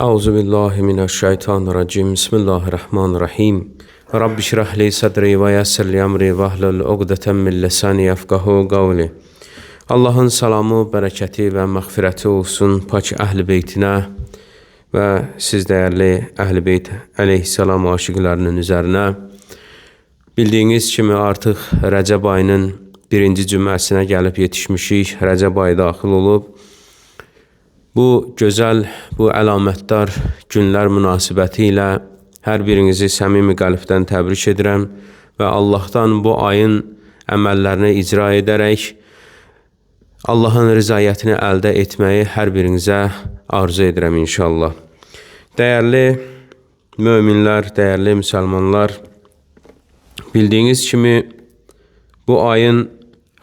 Euzubillahimineşşeytanirracim. Bismillahirrahmanirrahim. Rabbi şrah li sadri ve yessir li emri ve hlul uqdeten min lisani yefqahu qavli. Allahın salamı, bərəkəti və məğfirəti olsun pak əhl-i beytinə və siz dəyərli əhl-i beyt əleyhissalam aşiqlərinin üzərinə. Bildiyiniz kimi artıq Rəcəb ayının birinci cüməsinə gəlib yetişmişik. Rəcəb ayı daxil olub. Bu gözəl, bu əlamətdar günlər münasibəti ilə hər birinizi səmimi qəlbdən təbrik edirəm və Allahdan bu ayın əməllərini icra edərək Allahın rızayətini əldə etməyi hər birinizə arzu edirəm inşallah. Dəyərli möminlər, dəyərli müsəlmanlar, bildiyiniz kimi bu ayın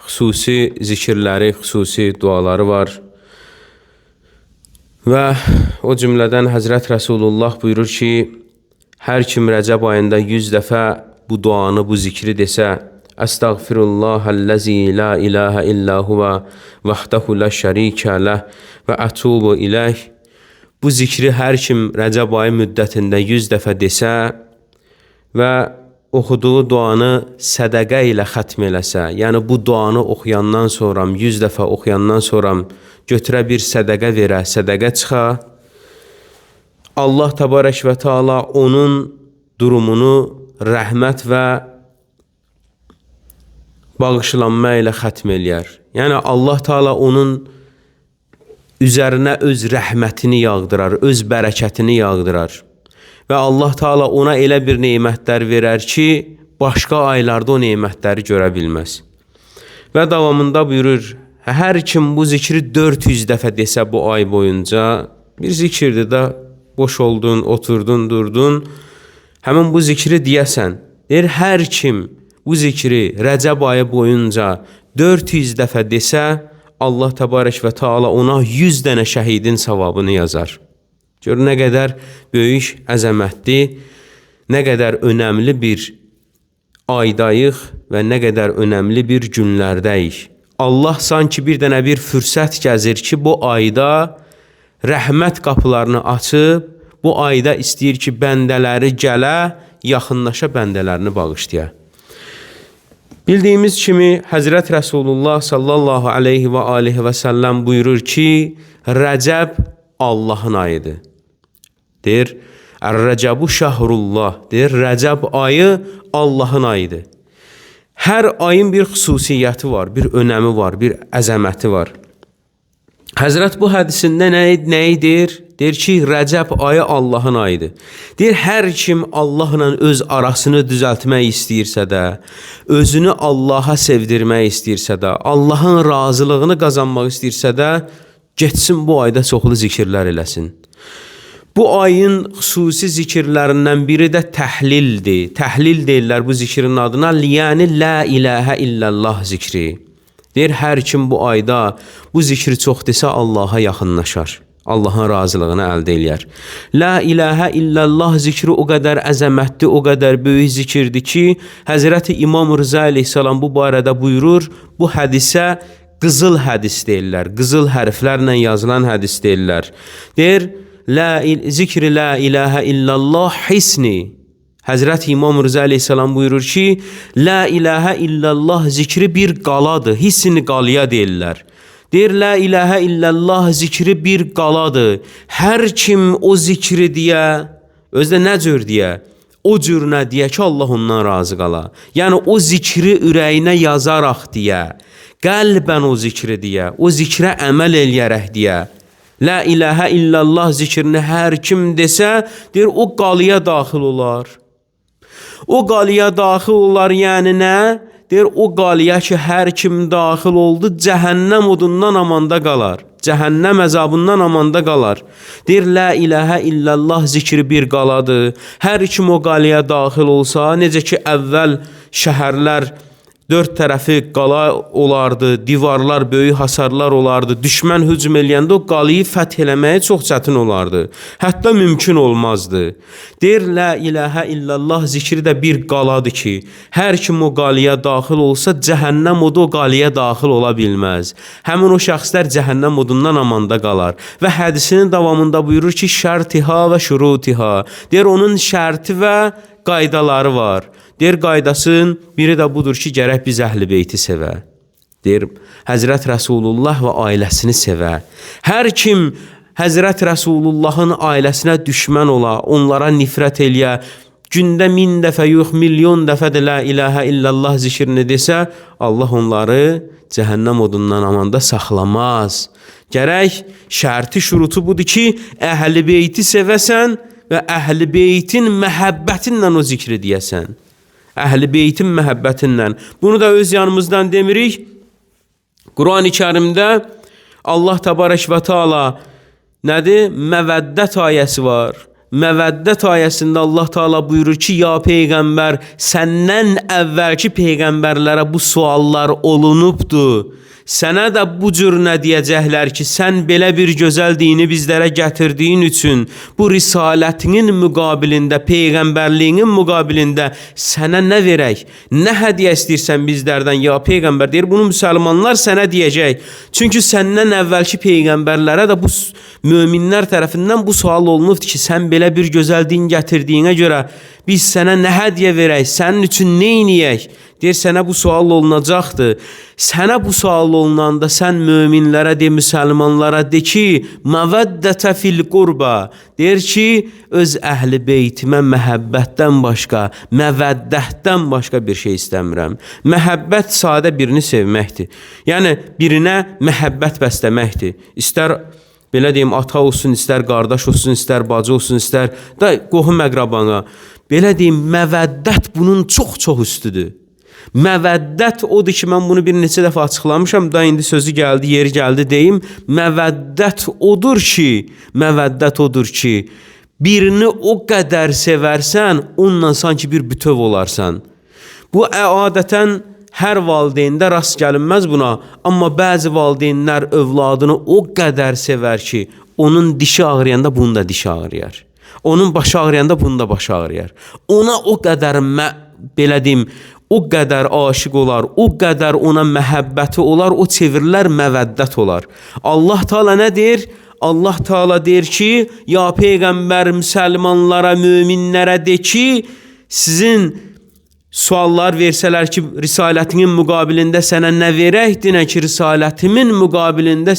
xüsusi zikirləri, xüsusi duaları var. Və o cümlədən Həzrət Rəsulullah buyurur ki, hər kim Rəcəb ayında 100 dəfə bu duanı, bu zikri desə, Əstəğfirullahəl-ləzi la ilahə illə huvə vəhdəhu lə şərikə ləh və ətubu iləh. Bu zikri hər kim Rəcəb ayı müddətində 100 dəfə desə və oxuduğu duanı sədəqə ilə xətm eləsə, yəni bu duanı oxuyandan sonra, 100 dəfə oxuyandan sonra götürə bir sədəqə verə, sədəqə çıxa, Allah təbarək və teala onun durumunu rəhmət və bağışlanma ilə xətm eləyər. Yəni Allah teala onun üzərinə öz rəhmətini yağdırar, öz bərəkətini yağdırar. Və Allah teala ona elə bir neymətlər verər ki, başqa aylarda o neymətləri görə bilməz. Və davamında buyurur, hər kim bu zikri 400 dəfə desə bu ay boyunca, bir zikirdir də, boş oldun, oturdun, durdun, həmin bu zikri deyəsən. Deyir, hər kim bu zikri Rəcəb ayı boyunca 400 dəfə desə, Allah təbarək və teala ona 100 dənə şəhidin savabını yazar. Gör, nə qədər böyük, əzəmətli, nə qədər önəmli bir aydayıq və nə qədər önəmli bir günlərdəyik. Allah sanki bir dənə bir fürsət gəzir ki, bu ayda rəhmət qapılarını açıb, bu ayda istəyir ki, bəndələri gələ, yaxınlaşa bəndələrini bağışlaya. Bildiyimiz kimi, Həzrət Rəsulullah sallallahu aleyhi və aleyhi və səlləm buyurur ki, Rəcəb Allahın ayıdır. Deyir, Ər-Rəcəbu şəhrullah, deyir, Rəcəb ayı Allahın ayıdır. Hər ayın bir xüsusiyyəti var, bir önəmi var, bir əzəməti var. Həzrət bu hədisində nə deyir? Deyir ki, Rəcəb ayı Allahın ayıdır. Deyir, hər kim Allahla öz arasını düzəltmək istəyirsə də, özünü Allaha sevdirmək istəyirsə də, Allahın razılığını qazanmaq istəyirsə də, getsin bu ayda çoxlu zikirlər eləsin. Bu ayın xüsusi zikirlərindən biri də təhlildir. Təhlil deyirlər bu zikrin adına, yəni la ilahə illallah zikri. Deyir, hər kim bu ayda bu zikri çox desə Allaha yaxınlaşar. Allahın razılığını əldə eləyər. La ilahə illallah zikri o qədər əzəmətli, o qədər böyük zikirdir ki, Həzrəti İmam Rıza əleyhissalam bu barədə buyurur, bu hədisə qızıl hədis deyirlər, qızıl hərflərlə yazılan hədis deyirlər. Deyir, zikri la ilahə illallah hisni. Həzrət İmam Rıza əleyhissalam buyurur ki, la ilahə illallah zikri bir qaladır, hissini qalaya deyirlər. Deyir, la ilahə illallah zikri bir qaladır. Hər kim o zikri deyə, özdə nə cür deyə, o cürünə deyə ki, Allah ondan razı qala. Yəni o zikri ürəyinə yazaraq deyə, qəlbən o zikri deyə, o zikrə əməl eləyərək deyə. La ilahə illallah zikrini hər kim desə, deyir, o qalaya daxil olar. O qalaya daxil olar, yəni nə? Deyir, o qalaya ki, hər kim daxil oldu, cəhənnəm odundan amanda qalar. Cəhənnəm əzabından amanda qalar. Deyir, la ilahə illallah zikri bir qaladır. Hər kim o qalaya daxil olsa, necə ki, əvvəl şəhərlər dörd tərəfi qala olardı, divarlar, böyük hasarlar olardı. Düşmən hücum eləyəndə o qalıyı fəth eləməyə çox çətin olardı. Hətta mümkün olmazdı. Deyir, la ilahə illallah zikri də bir qaladır ki, hər kim o qalıya daxil olsa, cəhənnəm odu o qalıya daxil ola bilməz. Həmin o şəxslər cəhənnəm odundan amanda qalar. Və hədisinin davamında buyurur ki, şərtiha və şurutiha. Deyir, onun şərti və qaydaları var. Deyir, qaydasının biri də budur ki, gərək biz əhl-i beyti sevə. Deyir, Həzrət Rəsulullah və ailəsini sevə. Hər kim Həzrət Rəsulullahın ailəsinə düşmən ola, onlara nifrət eləyə, gündə 1000 dəfə yox, milyon dəfə də la ilahə illallah zikrini desə, Allah onları cəhənnəm odundan amanda saxlamaz. Gərək şərti şurutu budur ki, əhl-i beyti sevəsən və əhl-i beytin məhəbbətinlə o zikri deyəsən. Əhl-i beytin məhəbbətinlə. Bunu da öz yanımızdan demirik. Quran-ı Kərimdə Allah təbarək və teala nədir? Məvəddət ayəsi var. Məvəddət ayəsində Allah Teala buyurur ki, ya Peyğəmbər, səndən əvvəlki Peyğəmbərlərə bu suallar olunubdur. Sənə də bu cür nə deyəcəklər ki, sən belə bir gözəl dini bizlərə gətirdiyin üçün bu risalətinin müqabilində, Peyğəmbərliyinin müqabilində sənə nə verək? Nə hədiyyə istəyirsən bizlərdən ya Peyğəmbər? Deyir, bunu müsəlmanlar sənə deyəcək. Çünki səndən əvvəlki Peyğəmbərlərə də bu möminlər tərəfindən bu sual olunubdur ki, sən belə bir gözəl din gətirdiyinə görə biz sənə nə hədiyyə verək? Sənin üçün nə edək? Deyir, sənə bu sual olunacaqdır. Sənə bu sual olunanda sən möminlərə de, müsəlmanlara de ki, məvəddətə fil qurba. Deyir ki, öz əhl-i beytimə məhəbbətdən başqa, məvəddətdən başqa bir şey istəmirəm. Məhəbbət sadə birini sevməkdir. Yəni, birinə məhəbbət bəsləməkdir. İstər belə deyim, ata olsun, istər qardaş olsun, istər bacı olsun, istər da qohum əqrabana. Belə deyim, məvəddət bunun çox-çox üstüdür. Məvəddət odur ki, mən bunu bir neçə dəfə açıqlamışam, da indi sözü gəldi, yeri gəldi deyim. Məvəddət odur ki, birini o qədər sevərsən, onunla sanki bir bütöv olarsan. Bu adətən hər valideyndə rast gəlinməz buna, amma bəzi valideynlər övladını o qədər sevər ki, onun dişi ağrıyanda bunun da dişi ağrıyar. Onun başı ağrıyanda bunun da başı ağrıyar. Ona o qədər, belə deyim, o qədər aşiq olar, o qədər ona məhəbbəti olar, o çevirilər məvəddət olar. Allah Teala nə deyir? Allah Teala deyir ki, ya Peyğəmbər müsəlmanlara, möminlərə de ki, sizin suallar versələr ki, risalətinin müqabilində sənə nə verək? Dinə ki, risalətimin müqabilində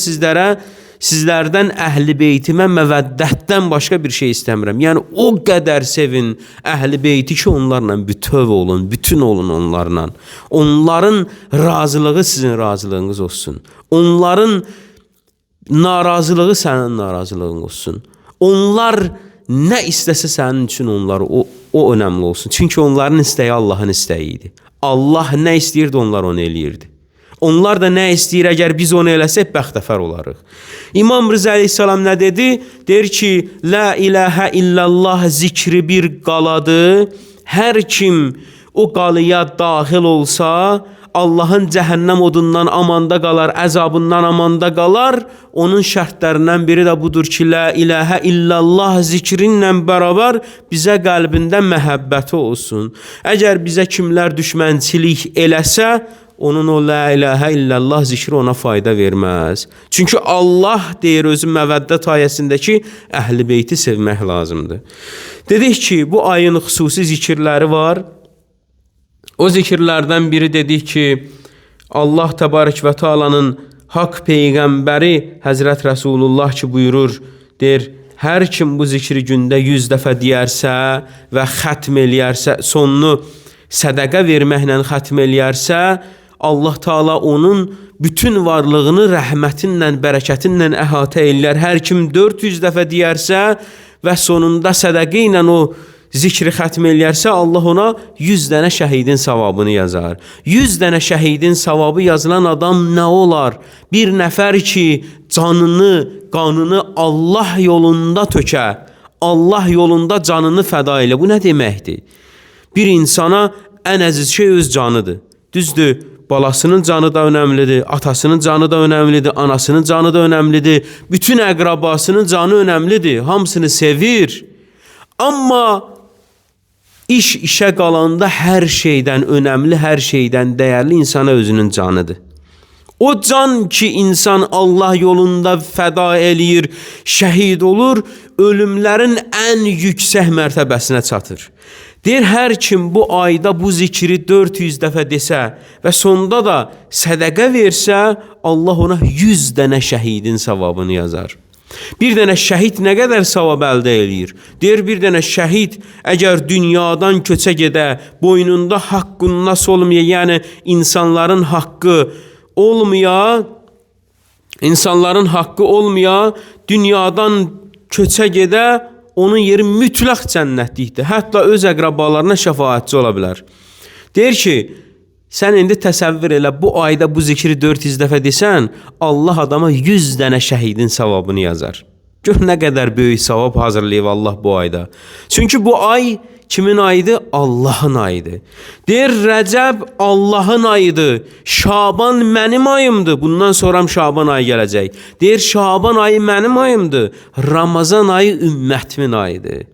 sizlərdən əhl-i beytimə məvəddətdən başqa bir şey istəmirəm. Yəni, o qədər sevin əhl-i beyti ki, onlarla bütöv olun, bütün olun onlarla. Onların razılığı sizin razılığınız olsun. Onların narazılığı sənin narazılığın olsun. Onlar nə istəsə sənin üçün onları, o önəmli olsun. Çünki onların istəyi Allahın istəyi idi. Allah nə istəyirdi, onlar onu eləyirdi. Onlar da nə istəyir, əgər biz onu eləsək, bəxtəfər olarıq. İmam Rıza əleyhissalam nə dedi? Deyir ki, la ilahə illallah zikri bir qaladır. Hər kim o qalıya daxil olsa, Allahın cəhənnəm odundan amanda qalar, əzabından amanda qalar. Onun şərtlərindən biri də budur ki, la ilahə illallah zikrinlə bərabər bizə qəlbində məhəbbəti olsun. Əgər bizə kimlər düşmənçilik eləsə, onun o la ilahə illallah zikri ona fayda verməz. Çünki Allah deyir özü məvəddət ayəsində ki, əhl-i beyti sevmək lazımdır. Dedik ki, bu ayın xüsusi zikirləri var. O zikirlərdən biri dedik ki, Allah təbarək və tealanın haqq Peyğəmbəri Həzrət Rəsulullah ki buyurur, deyir, hər kim bu zikri gündə 100 dəfə deyərsə və xətm eləyərsə, sonunu sədəqə verməklə xətm eləyərsə, Allah Teala onun bütün varlığını rəhmətinlə, bərəkətinlə əhatə eləyər. Hər kim 400 dəfə deyərsə və sonunda sədəqə ilə o zikri xətm eləyərsə, Allah ona 100 dənə şəhidin savabını yazar. 100 dənə şəhidin savabı yazılan adam nə olar? Bir nəfər ki, canını, qanını Allah yolunda tökə, Allah yolunda canını fəda elə. Bu nə deməkdir? Bir insana ən əziz şey öz canıdır. Düzdür, balasının canı da önəmlidir, atasının canı da önəmlidir, anasının canı da önəmlidir, bütün əqrabasının canı önəmlidir, hamısını sevir. Amma iş işə qalanda hər şeydən önəmli, hər şeydən dəyərli insana özünün canıdır. O can ki insan Allah yolunda fəda eləyir, şəhid olur, ölümlərin ən yüksək mərtəbəsinə çatır. Deyir, hər kim bu ayda bu zikri 400 dəfə desə və sonda da sədəqə versə, Allah ona 100 dənə şəhidin savabını yazar. Bir dənə şəhid nə qədər savab əldə eləyir? Deyir, bir dənə şəhid əgər dünyadan köçə gedə, boynunda haqqın nasıl olmaya, yəni insanların haqqı olmaya, dünyadan köçə gedə, onun yeri mütləq cənnətlikdir. Hətta öz əqrabalarına şəfaətçi ola bilər. Deyir ki, sən indi təsəvvür elə, bu ayda bu zikri 400 dəfə desən, Allah adama 100 dənə şəhidin savabını yazar. Gör nə qədər böyük savab hazırlayıb Allah bu ayda. Çünki bu ay kimin ayıdır? Allahın ayıdır. Deyir, Rəcəb Allahın ayıdır. Şaban mənim ayımdır. Bundan sonra Şaban ayı gələcək. Deyir, Şaban ayı mənim ayımdır. Ramazan ayı ümmətimin ayıdır.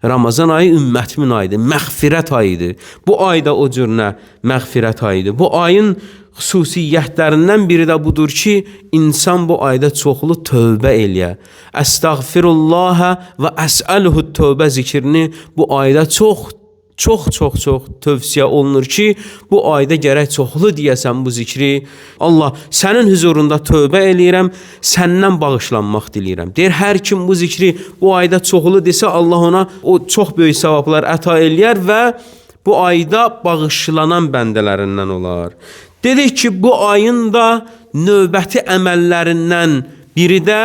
Ramazan ayı ümmətimin ayıdır. Məğfirət ayıdır. Bu ayda o cür nə? Məğfirət ayıdır. Bu ayın xüsusiyyətlərindən biri də budur ki, insan bu ayda çoxlu tövbə eləyə. Əstəğfirullah və əsəluhu tövbə zikrini bu ayda çox tövsiyə olunur ki, bu ayda gərək çoxlu deyəsən bu zikri. Allah, sənin huzurunda tövbə eləyirəm, səndən bağışlanmaq diləyirəm. Deyir, hər kim bu zikri bu ayda çoxlu desə, Allah ona o çox böyük savablar əta eləyər və bu ayda bağışlanan bəndələrindən olar. Dedik ki, bu ayın da növbəti əməllərindən biri də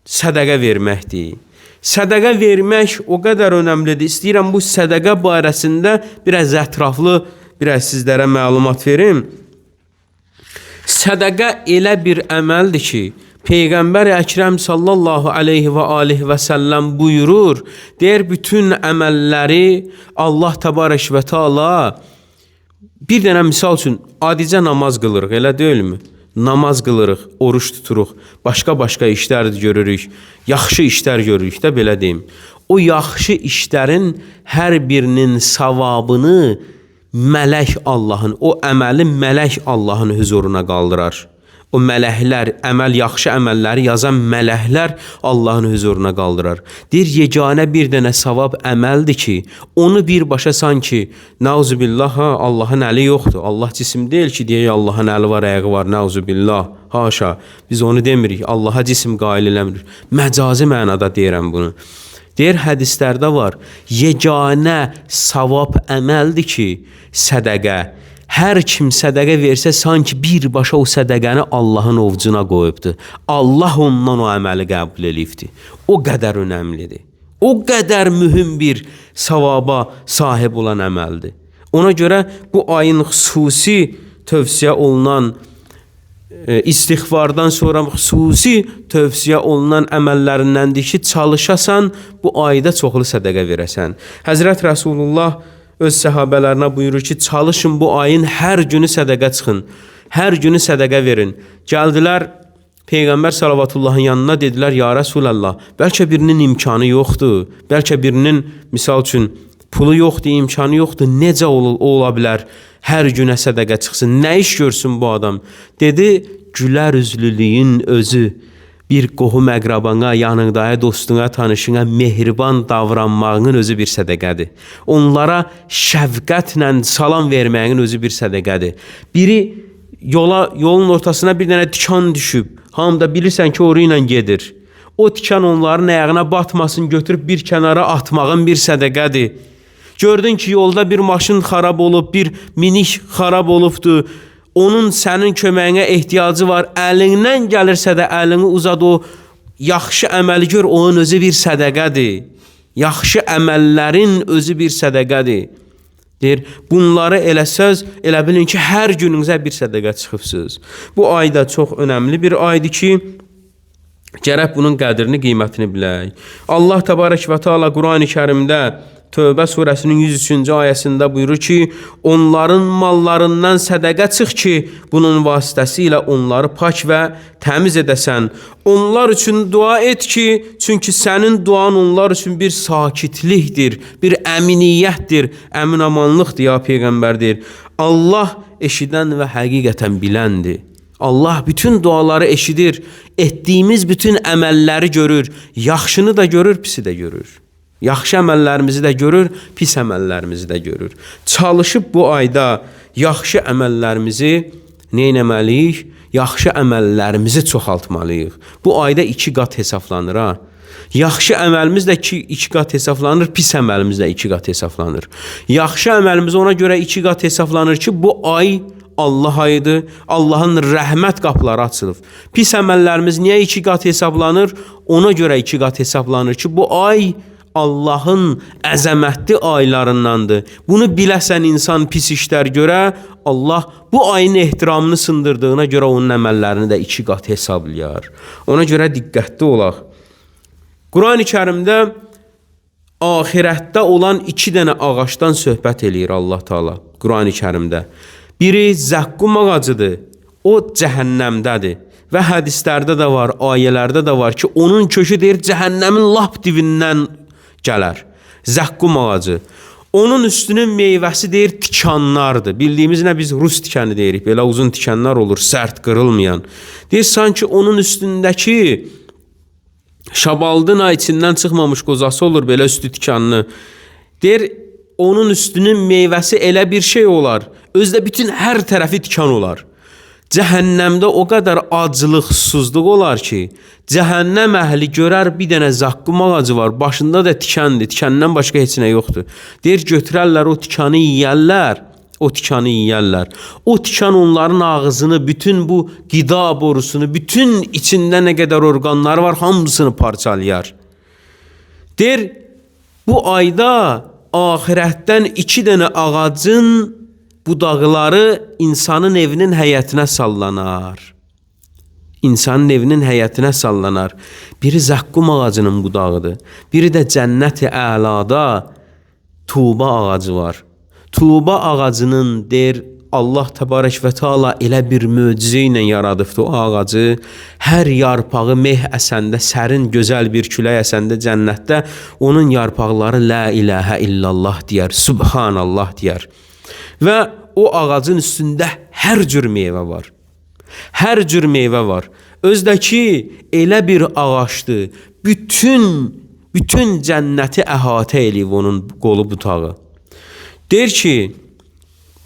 sədəqə verməkdir. Sədəqə vermək o qədər önəmlidir. İstəyirəm bu sədəqə barəsində biraz ətraflı, biraz sizlərə məlumat verim. Sədəqə elə bir əməldir ki, Peyğəmbər Əkrəm sallallahu aleyhi və alihi və səlləm buyurur, deyir, bütün əməlləri Allah təbarək və teala, bir dənə misal üçün, adicə namaz qılırıq, elə deyilmi? Namaz qılırıq, oruç tuturuq, başqa işlər görürük, yaxşı işlər görürük də, belə deyim. O yaxşı işlərin hər birinin savabını mələk Allahın, o əməli mələk Allahın huzuruna qaldırar. O mələklər, yaxşı əməlləri yazan mələklər Allahın huzuruna qaldırar. Deyir, yeganə bir dənə savab əməldir ki, onu birbaşa sanki, nauzubillah, Allahın əli yoxdur. Allah cisim deyil ki, deyək, Allahın əli var, əyağı var, nauzubillah, haşa. Biz onu demirik, Allaha cisim qail eləmirik. Məcazi mənada deyirəm bunu. Deyir, hədislərdə var, yeganə savab əməldir ki, sədəqə. Hər kim sədəqə versə, sanki birbaşa o sədəqəni Allahın ovcuna qoyubdur. Allah ondan o əməli qəbul eləyibdir. O qədər önəmlidir. O qədər mühüm bir savaba sahib olan əməldir. Ona görə bu ayın xüsusi tövsiyə olunan, istiğfardan sonra xüsusi tövsiyə olunan əməllərindəndir ki, çalışasan, bu ayda çoxlu sədəqə verəsən. Həzrət Rasulullah öz səhabələrinə buyurur ki, çalışın bu ayın hər günü sədəqə çıxın, hər günü sədəqə verin. Gəldilər Peyğəmbər sallavatullahın yanına, dedilər, ya Rasulallah, bəlkə birinin imkanı yoxdur, bəlkə birinin, misal üçün, pulu yoxdur, imkanı yoxdur, necə ola bilər hər günə sədəqə çıxsın, nə iş görsün bu adam? Dedi, gülər üzlülüyün özü, bir qohum əqrabana, yanındakı dostuna, tanışına mehriban davranmağının özü bir sədəqədir. Onlara şəfqətlə salam verməyin özü bir sədəqədir. Biri yolun ortasına bir dənə tikan düşüb, hamı da bilirsən ki, oru ilə gedir. O tikan onların ayağına batmasın, götürüb bir kənara atmağın bir sədəqədir. Gördün ki, yolda bir maşın xarab olub, bir minik xarab olubdur. Onun sənin köməyinə ehtiyacı var. Əlindən gəlirsə də əlini uzad, o yaxşı əməli gör, onun özü bir sədəqədir. Yaxşı əməllərin özü bir sədəqədir. Deyir, bunları eləsəz, elə bilin ki, hər gününüzə bir sədəqə çıxıbsınız. Bu ayda çox önəmli bir aydır ki, gərək bunun qədrini, qiymətini bilək. Allah təbarək və teala Qurani Kərimdə Tövbə surəsinin 103-cü ayəsində buyurur ki, onların mallarından sədəqə çıx ki, bunun vasitəsilə onları pak və təmiz edəsən. Onlar üçün dua et ki, çünki sənin duan onlar üçün bir sakitlikdir, bir əminiyyətdir, əminamanlıqdır ya Peyğəmbərdir. Allah eşidən və həqiqətən biləndir. Allah bütün duaları eşidir, etdiyimiz bütün əməlləri görür, yaxşını da görür, pisi də görür. Yaxşı əməllərimizi də görür, pis əməllərimizi də görür. Çalışıb bu ayda yaxşı əməllərimizi nə etməliyik? Yaxşı əməllərimizi çoxaltmalıyıq. Bu ayda 2 qat hesablanır ha. Yaxşı əməlimiz də 2 qat hesablanır, pis əməlimiz də 2 qat hesablanır. Yaxşı əməlimiz ona görə 2 qat hesablanır ki, bu ay Allah ayıdır, Allahın rəhmət qapıları açılıb. Pis əməllərimiz niyə 2 qat hesablanır? Ona görə 2 qat hesablanır ki, bu ay Allahın əzəmətli aylarındandır. Bunu biləsən insan pis işlər görə, Allah bu ayın ehtiramını sındırdığına görə onun əməllərini də 2 qat hesablayar. Ona görə diqqətli olaq. Quran-ı Kərimdə axirətdə olan 2 dənə ağacdan söhbət eləyir Allah Taala Quran-ı Kərimdə. Biri zəqqum ağacıdır, o cəhənnəmdədir. Və hədislərdə də var, ayələrdə də var ki, onun kökü deyir, cəhənnəmin lap dibindən gələr. Zəqqum ağacı. Onun üstünün meyvəsi deyir, tikanlardır. Bildiyimiz nə biz Rus tikəni deyirik, belə uzun tikanlar olur, sərt, qırılmayan. Deyir, sanki onun üstündəki şabaldına içindən çıxmamış qozası olur, belə üstü tikanlı. Deyir, onun üstünün meyvəsi elə bir şey olar, özdə bütün hər tərəfi tikan olar. Cəhənnəmdə o qədər aclıq, susuzluq olar ki, cəhənnəm əhli görər bir dənə zaqqum ağacı var, başında da tikandır, tikandan başqa heç nə yoxdur. Deyir, götürərlər o tikanı yeyərlər, o tikanı yeyərlər. O tikan onların ağzını, bütün bu qida borusunu, bütün içində nə qədər orqanları var, hamısını parçalayar. Deyir, bu ayda axirətdən 2 dənə ağacın budaqları insanın evinin həyətinə sallanar. İnsanın evinin həyətinə sallanar. Biri zəqqum ağacının budağıdır. Biri də cənnət-i əlada tuğba ağacı var. Tuğba ağacının deyir Allah təbarək və teala elə bir möcüzə ilə yaradıbdı o ağacı. Hər yarpağı meh əsəndə, sərin gözəl bir külək əsəndə cənnətdə onun yarpaqları la ilahə illallah deyər, subhanallah deyər. Və o ağacın üstündə hər cür meyvə var. Hər cür meyvə var. Özdəki elə bir ağacdır. Bütün cənnəti əhatə eləyib onun qolu butağı. Deyir ki,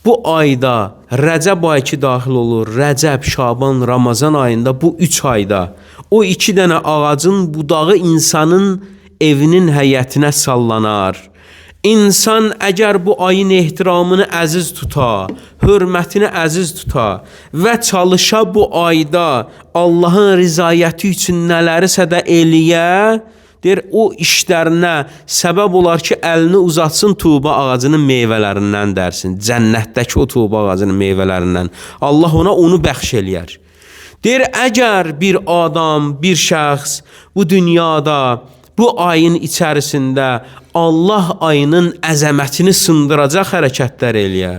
bu ayda Rəcəb ayı ki daxil olur. Rəcəb, Şaban, Ramazan ayında bu 3 ayda o 2 dənə ağacın budağı insanın evinin həyətinə sallanar. İnsan əgər bu ayın ehtiramını əziz tuta, hörmətini əziz tuta və çalışa bu ayda Allahın rizayəti üçün nələrisə də eləyə, deyir, o işlərinə səbəb olar ki, əlini uzatsın tuğba ağacının meyvələrindən dərsin. Cənnətdəki o tuğba ağacının meyvələrindən. Allah ona onu bəxş eləyər. Deyir, əgər bir adam, bir şəxs bu dünyada, bu ayın içərisində Allah ayının əzəmətini sındıracaq hərəkətlər eləyə,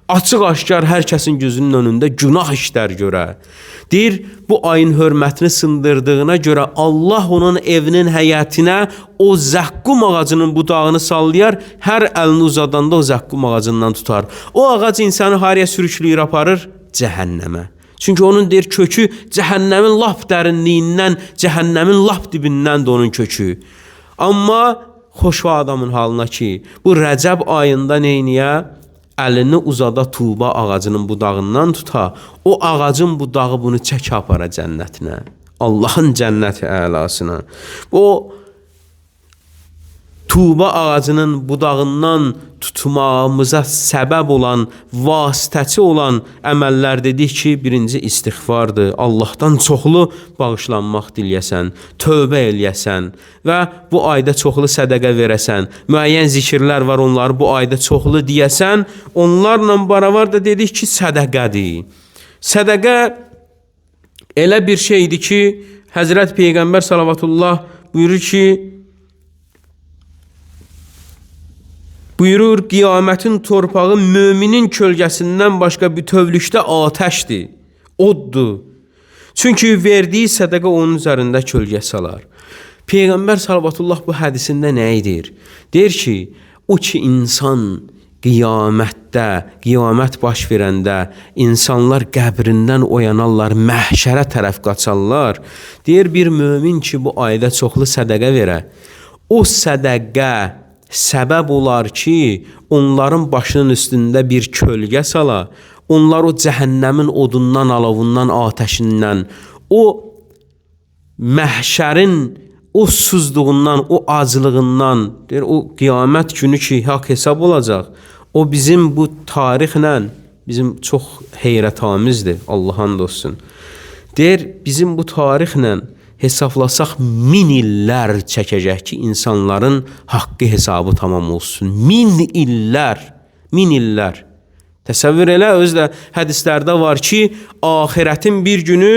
açıq-aşkar hər kəsin gözünün önündə günah işlər görə. Deyir, bu ayın hörmətini sındırdığına görə Allah onun evinin həyətinə o zəqqum ağacının budağını sallayar, hər əlini uzadanda o zəqqum ağacından tutar. O ağac insanı haraya sürükləyir, aparır? Cəhənnəmə. Çünki onun deyir kökü cəhənnəmin lap dərinliyindən, cəhənnəmin lap dibindən də onun kökü. Amma xoş o adamın halına ki, bu Rəcəb ayında neyniyə? Əlini uzada tuğba ağacının budağından tuta, o ağacın budağı bunu çəkə apara cənnətinə. Allahın cənnəti əlasına. O tuğba ağacının budağından tutmağımıza səbəb olan, vasitəçi olan əməllər dedik ki, birinci istiğfardır. Allahdan çoxlu bağışlanmaq diləyəsən, tövbə eləyəsən və bu ayda çoxlu sədəqə verəsən. Müəyyən zikirlər var, onları bu ayda çoxlu deyəsən. Onlarla baravar da dedik ki, sədəqədir. Sədəqə elə bir şeydir ki, Həzrət Peyğəmbər salavatullah buyurur ki, Buyurur, qiyamətin torpağı müminin kölgəsindən başqa bütövlükdə atəşdir, oddur. Çünki verdiyi sədəqə onun üzərində kölgə salar. Peyğəmbər sallallahu bu hədisində nə edir? Deyir ki, o ki insan qiyamətdə, qiyamət baş verəndə insanlar qəbrindən oyanarlar, məhşərə tərəf qaçarlar. Deyir, bir mömin ki, bu ayda çoxlu sədəqə verə, o sədəqə səbəb olar ki, onların başının üstündə bir kölgə sala, onlar o cəhənnəmin odundan, alovundan, atəşindən, o məhşərin o susuzluğundan, o aclığından, deyir, o qiyamət günü ki, haqq hesab olacaq, o bizim bu tarixlə, bizim çox heyrətamizdir, Allah'ın olsun. Deyir, bizim bu tarixlə hesablasaq 1000 illər çəkəcək ki, insanların haqqı hesabı tamam olsun. 1000 illər, 1000 illər. Təsəvvür elə, özdə hədislərdə var ki, ahirətin bir günü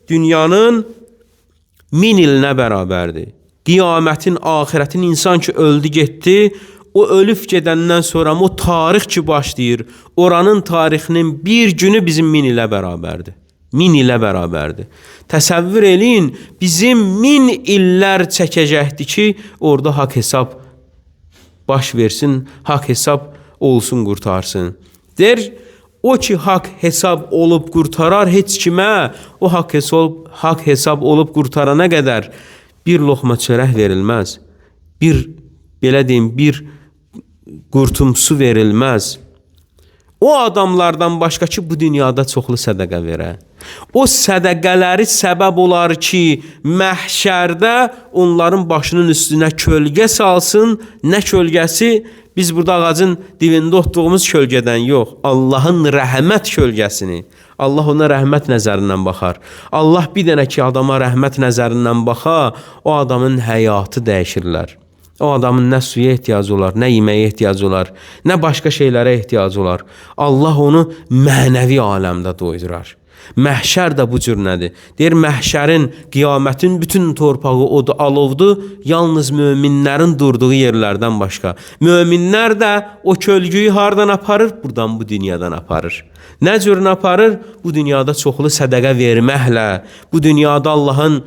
dünyanın 1000 ilinə bərabərdir. Qiyamətin, ahirətin insan ki, öldü getdi, o ölüb gedəndən sonra o tarix ki başlayır, oranın tarixinin bir günü bizim 1000 ilə bərabərdir. 1000 ilə bərabərdir. Təsəvvür eləyin, bizim 1000 illər çəkəcəkdir ki, orada haqq hesab baş versin, haqq hesab olsun, qurtarsın. Der, o ki haqq hesab olub qurtarar heç kimə, o haqq hesab olub qurtarana qədər bir loxma çörək verilməz. Belə deyim, bir qurtum su verilməz. O adamlardan başqa ki, bu dünyada çoxlu sədəqə verə. O sədəqələri səbəb olar ki, məhşərdə onların başının üstünə kölgə salsın. Nə kölgəsi? Biz burada ağacın dibində otduğumuz kölgədən yox, Allahın rəhmət kölgəsini. Allah ona rəhmət nəzərindən baxar. Allah bir dənə ki, adama rəhmət nəzərindən baxa, o adamın həyatı dəyişirlər. O adamın nə suya ehtiyacı olar, nə yeməyə ehtiyacı olar, nə başqa şeylərə ehtiyacı olar. Allah onu mənəvi aləmdə doyurar. Məhşər də bu cür nədir? Deyir, məhşərin, qiyamətin bütün torpağı odu, alovdur, yalnız möminlərin durduğu yerlərdən başqa. Möminlər də o kölgüyü hardan aparır? Buradan, bu dünyadan aparır. Nə cür aparır? Bu dünyada çoxlu sədəqə verməklə, bu dünyada Allahın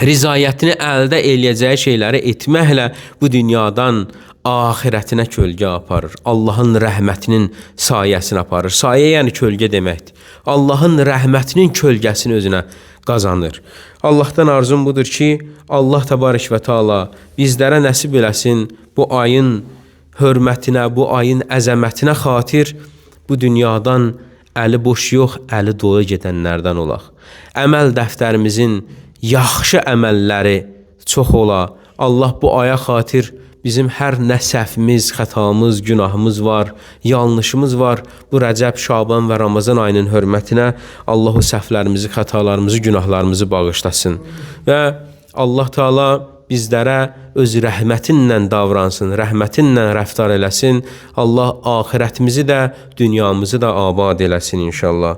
rizayətini əldə eləyəcəyi şeyləri etməklə bu dünyadan ahirətinə kölgə aparır. Allahın rəhmətinin sayəsini aparır. Sayə yəni kölgə deməkdir. Allahın rəhmətinin kölgəsini özünə qazanır. Allahdan arzum budur ki, Allah təbarək və taala bizlərə nəsib eləsin bu ayın hörmətinə, bu ayın əzəmətinə xatir bu dünyadan əli boş yox, əli dolu gedənlərdən olaq. Əməl dəftərimizin yaxşı əməlləri çox ola. Allah bu aya xatir bizim hər nə səhvimiz, xətamız, günahımız var, yanlışımız var. Bu Rəcəb, Şaban və Ramazan ayının hörmətinə Allah o səhvlərimizi, xətalarımızı, günahlarımızı bağışlasın. Və Allah Teala bizlərə öz rəhmətinlə davransın, rəhmətinlə rəftar eləsin. Allah axirətimizi də, dünyamızı da abad eləsin inşallah.